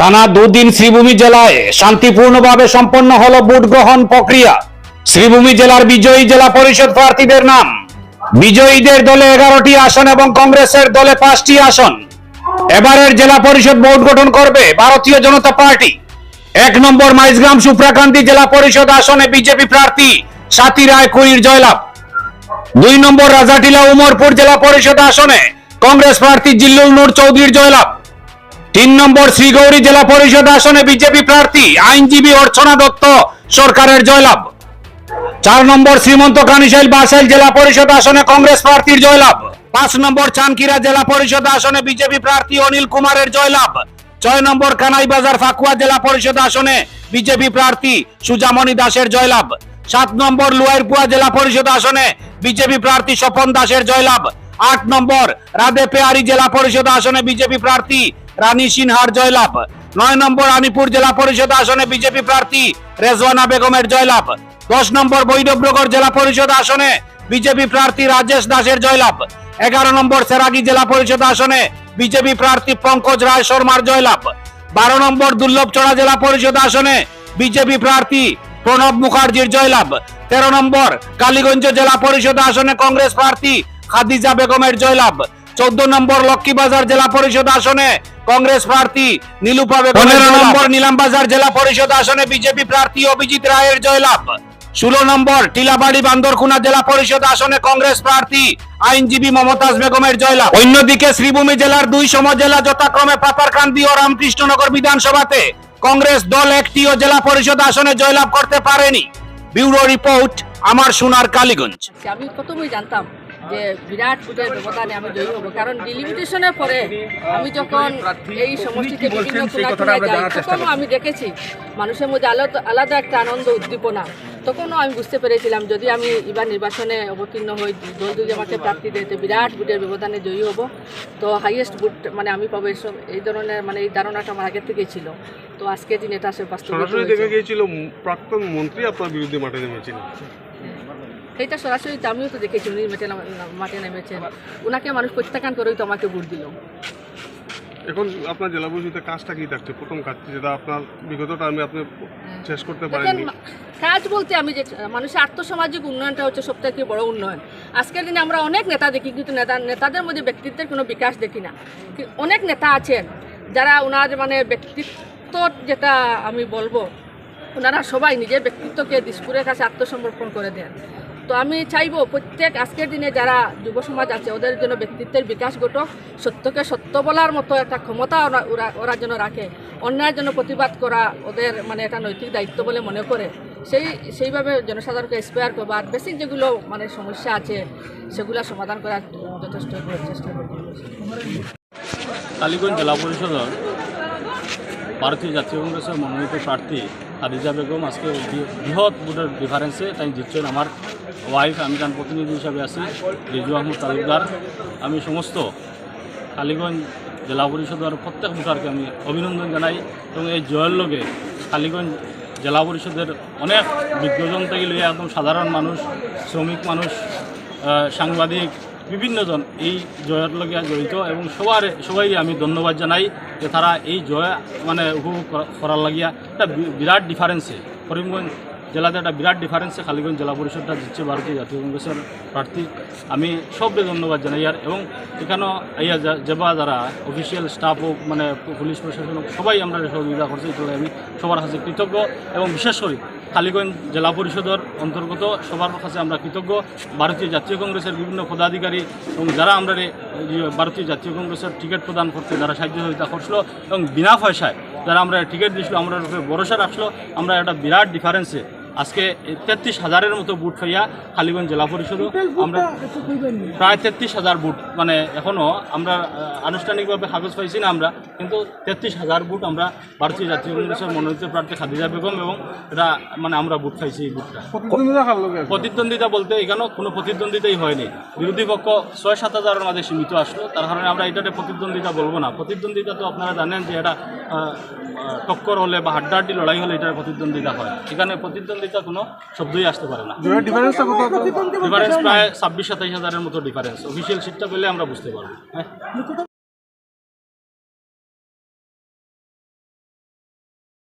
টানা দুদিন শ্রীভূমি জেলায় শান্তিপূর্ণভাবে সম্পন্ন হলো ভোট গ্রহণ প্রক্রিয়া। শ্রীভূমি জেলার বিজয়ী জেলা পরিষদ প্রার্থীদের নাম: বিজয়ীদের দলে 11টি আসন এবং কংগ্রেসের দলে 5টি আসন। এবারের জেলা পরিষদ ভোট গঠন করবে ভারতীয় জনতা পার্টি। 1 নম্বর মাইজগ্রাম সুপ্রাকান্তি জেলা পরিষদ আসনে বিজেপি প্রার্থী সাথী রায় কুড়ির জয়লাভ। 2 নম্বর রাজাটিলা উমরপুর জেলা পরিষদ আসনে কংগ্রেস প্রার্থী জিল্লুল নূর চৌধুরীর জয়লাভ। 3 নম্বর শ্রীগৌরী জেলা পরিষদ আসনে বিজেপি প্রার্থী আইনজীবী অর্চনা দত্ত সরকারের জয়লাভ। 4 নম্বর শ্রীমন্ত কানিশাইল বাসাইল জেলা পরিষদ আসনে কংগ্রেস প্রার্থীর জয়লাভ। 5 নম্বর চানকিরা জেলা পরিষদ আসনে বিজেপি প্রার্থী অনিল কুমারের জয়লাভ। 6 নম্বর কানাই বাজার ফাকুয়া জেলা পরিষদ আসনে বিজেপি প্রার্থী সুজামণি দাসের জয়লাভ। 7 নম্বর লুয়াইরপুয়া জেলা পরিষদ আসনে বিজেপি প্রার্থী স্বপন দাসের জয়লাভ। 8 নম্বর রাধে পেয়ারি জেলা পরিষদ আসনে বিজেপি প্রার্থী রানী সিনহার জয়লাভ। 9 নম্বর আনিপুর জেলা পরিষদ আসনে বিজেপি প্রার্থী রেজওয়ানা বেগমের জয়লাভ। 10 নম্বর বৈদব্রগড় জেলা পরিষদ আসনে বিজেপি প্রার্থী রাজেশ দাসের জয়লাভ। 11 নম্বর সেরাগি জেলা পরিষদ আসনে বিজেপি প্রার্থী পঙ্কজ রায় শর্মার জয়লাভ। 12 নম্বর দুর্লভচড়া জেলা পরিষদ আসনে বিজেপি প্রার্থী প্রণব মুখার্জির জয়লাভ। 13 নম্বর কালীগঞ্জ জেলা পরিষদ আসনে কংগ্রেস প্রার্থী খাদিজা বেগমের জয়লাভ। 14 নম্বর লক্ষ্মীবাজার জেলা পরিষদ আসনে কংগ্রেস প্রার্থী নীলুপা বেগম। 15 নম্বর নিলামবাজার জেলা পরিষদ আসনে বিজেপি প্রার্থী অভিজিৎ রায়ের জয়লাভ। 16 নম্বর টিলাবাড়ি বান্দরকুনা জেলা পরিষদ আসনে কংগ্রেস প্রার্থী আইনজীবী মমতাজ বেগমের জয়লাভ। অন্যদিকে শ্রীভূমি জেলার 2 সমজেলা যথাক্রমে পাতারকান্দি ও রামকৃষ্ণনগর বিধানসভাতে কংগ্রেস দল একটিও জেলা পরিষদ আসনে জয়লাভ করতে পারেনি। ব্যুরো রিপোর্ট, আমার সোনার কালীগঞ্জ। আমি প্রথমেই জানতাম যে বিরাট ভোটের ব্যবধানে আমি জয়ী হব, কারণ ডিলিমিটেশনের পরে আমি যখন এই সমষ্টিতে বিভিন্ন কোনায় যাই তখনও আমি দেখেছি মানুষের মধ্যে আলাদা একটা আনন্দ উদ্দীপনা। তখনও আমি বুঝতে পেরেছিলাম যদি আমি এবার নির্বাচনে অবতীর্ণ হই, দল যদি আমাকে প্রার্থী দিতে বিরাট ভোটের ব্যবধানে জয়ী হব, তো হাইয়েস্ট ভোট মানে আমি পাবো। এই ধরনের মানে এই ধারণাটা আমার আগের থেকেই ছিল। তো আজকের দিন এটা আসলে বাস্তবায়িত হয়েছে। দেখা গিয়েছিল প্রাক্তন মন্ত্রী আপনার বিরুদ্ধে মাঠে নেমেছিলেন। এটা সরাসরি আমিও তো দেখেছি, উনি মাঠে নেমেছেন, ওনাকে মানুষ প্রত্যাখ্যান করেই তো আমাকে ভোট দিল। এখন আপনার জেলা পরিষদে কাজটা কি থাকছে? প্রথম কাজ যেটা আপনার বিগত টার্মে আপনি শেষ করতে পারেননি। কাজ বলতে আমি যে মানুষের আর্থসামাজিক উন্নয়নটা হচ্ছে সবথেকে বড় উন্নয়ন। আজকের দিনে আমরা অনেক নেতা দেখি, কিন্তু নেতাদের মধ্যে ব্যক্তিত্বের কোনো বিকাশ দেখি না। অনেক নেতা আছেন যারা ওনার মানে ব্যক্তিত্ব, যেটা আমি বলবো, ওনারা সবাই নিজের ব্যক্তিত্বকে দিশপুরের কাছে আত্মসমর্পণ করে দেন। তো আমি চাইবো প্রত্যেক আজকের দিনে যারা যুব সমাজ আছে ওদের জন্য ব্যক্তিত্বের বিকাশ ঘটক, সত্যকে সত্য বলার মতো একটা ক্ষমতা ওরা যেন রাখে, অন্যায়ের জন্য প্রতিবাদ করা ওদের মানে একটা নৈতিক দায়িত্ব বলে মনে করে সেইভাবে জনসাধারণকে ইন্সপায়ার করবা। আর বেসিক যেগুলো মানে সমস্যা আছে সেগুলো সমাধান করার যথেষ্ট চেষ্টা করবে। কালীগঞ্জ জেলা পরিষদের ভারতীয় জাতীয় কংগ্রেসের মনোনীত প্রার্থী খাদিজা বেগম আজকে বৃহৎ ভোটের ডিফারেন্সে তাই জিতছেন। আমার ওয়াইফ, আমি তার প্রতিনিধি হিসাবে আছি রিজু আহমদ তালুকদার। আমি সমস্ত কালীগঞ্জ জেলা পরিষদের প্রত্যেক ভোটারকে আমি অভিনন্দন জানাই এবং এই জয়ের লগে কালীগঞ্জ জেলা পরিষদের অনেক বিজ্ঞজন থেকে লইয়া একদম সাধারণ মানুষ, শ্রমিক মানুষ, সাংবাদিক, বিভিন্নজন এই জয়ের লগে জড়িত এবং সবাই আমি ধন্যবাদ জানাই যে তারা এই জয় মানে উপভোগ করার লাগিয়া একটা বিরাট ডিফারেন্সে করিমগঞ্জ জেলাতে একটা বিরাট ডিফারেন্সে কালীগঞ্জ জেলা পরিষদটা দিচ্ছে ভারতীয় জাতীয় কংগ্রেসের প্রার্থী। আমি সবকে ধন্যবাদ জানাই। আর এবং এখানেও ইয়া যারা অফিসিয়াল স্টাফ হোক মানে পুলিশ প্রশাসন হোক সবাই আমরা সহযোগিতা করছি, আমি সবার কাছে কৃতজ্ঞ এবং বিশেষ করে কালীগঞ্জ জেলা পরিষদের অন্তর্গত সবার কাছে আমরা কৃতজ্ঞ। ভারতীয় জাতীয় কংগ্রেসের বিভিন্ন পদাধিকারী এবং যারা আমরা ভারতীয় জাতীয় কংগ্রেসের টিকিট প্রদান করতে যারা সাহায্য করছিল এবং বিনা পয়সায় যারা আমরা টিকিট দিয়েছিল, আমরা ভরসা রাখলো, আমরা একটা বিরাট ডিফারেন্সে আজকে 33,000-এর মতো বুট পাইয়া কালীগঞ্জ জেলা পরিষদও আমরা প্রায় 33,000 বুট, মানে এখনও আমরা আনুষ্ঠানিকভাবে কাগজ পাইছি না আমরা, কিন্তু 33,000 বুট আমরা ভারতীয় জাতীয় কংগ্রেসের মনোনীত প্রার্থী খাদিজা বেগম এবং এটা মানে আমরা বুট পাইছি। এই বুটটা প্রতিদ্বন্দ্বিতা বলতে এখানেও কোনো প্রতিদ্বন্দ্বিতাই হয়নি। বিরোধী পক্ষ 6-7 হাজারের মাঝে সীমিত আসলো, তার কারণে আমরা এটাতে প্রতিদ্বন্দ্বিতা বলবো না। প্রতিদ্বন্দ্বিতা তো আপনারা জানেন যে এটা টক্কর হলে বা হাড্ডাহাড্ডি লড়াই হলে এটার প্রতিদ্বন্দ্বিতা হয়। এখানে প্রতিদ্বন্দ্বিতা কোনো শব্দই আসতে পারে না। ডিফারেন্স প্রায় 26-27 হাজারের মতো ডিফারেন্স। অফিসিয়াল সিটটা পেলে আমরা বুঝতে পারবো। হ্যাঁ।